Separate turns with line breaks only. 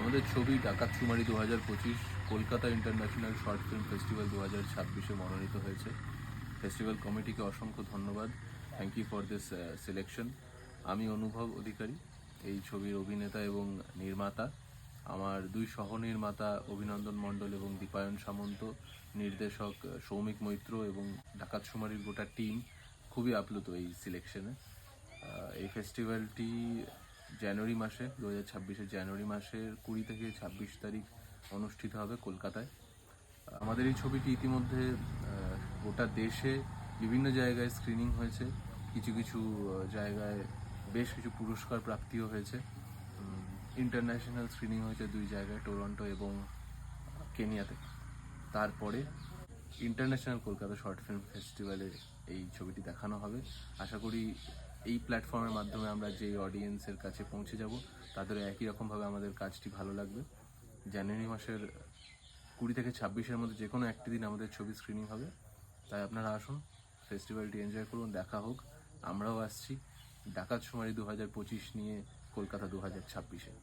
আমাদের ছবি Dakatchumari 2025 Kolkata international short film festival 2026-এ মনোনীত হয়েছে। ফেস্টিভ্যাল কমিটিকে অসংখ্য ধন্যবাদ। Thank you for this selection. আমি অনুভব অধিকারী, এই ছবির অভিনেতা এবং নির্মাতা। আমার দুই সহনির্মাতা অভিনন্দন মণ্ডল এবং দীপায়ন সামন্ত, নির্দেশক সৌমিক মৈত্র এবং ডাকাতচুমারির গোটা টিম খুবই আপ্লুত এই সিলেকশনে। এই ফেস্টিভ্যালটি জানুয়ারি মাসে 2026-এর জানুয়ারি মাসের 20 থেকে 26 তারিখ অনুষ্ঠিত হবে কলকাতায়। আমাদের এই ছবিটি ইতিমধ্যে গোটা দেশে বিভিন্ন জায়গায় স্ক্রিনিং হয়েছে, কিছু কিছু জায়গায় বেশ কিছু পুরস্কার প্রাপ্তিও হয়েছে। ইন্টারন্যাশনাল স্ক্রিনিং হয়েছে 2 জায়গায়, টরন্টো এবং কেনিয়াতে। তারপরে ইন্টারন্যাশনাল কলকাতা শর্ট ফিল্ম ফেস্টিভ্যালে এই ছবিটি দেখানো হবে। আশা করি এই প্ল্যাটফর্মের মাধ্যমে আমরা যে অডিয়েন্সের কাছে পৌঁছে যাব তাদের একই রকমভাবে আমাদের কাজটি ভালো লাগবে। জানুয়ারি মাসের 20 থেকে 26-এর মধ্যে যে কোনো একটি দিন আমাদের ছবি স্ক্রিনিং হবে, তাই আপনারা আসুন, ফেস্টিভ্যালটি এনজয় করুন, দেখা হোক। আমরাও আসছি ডাকাতচুমারি 2025 নিয়ে কলকাতা 2026-এ।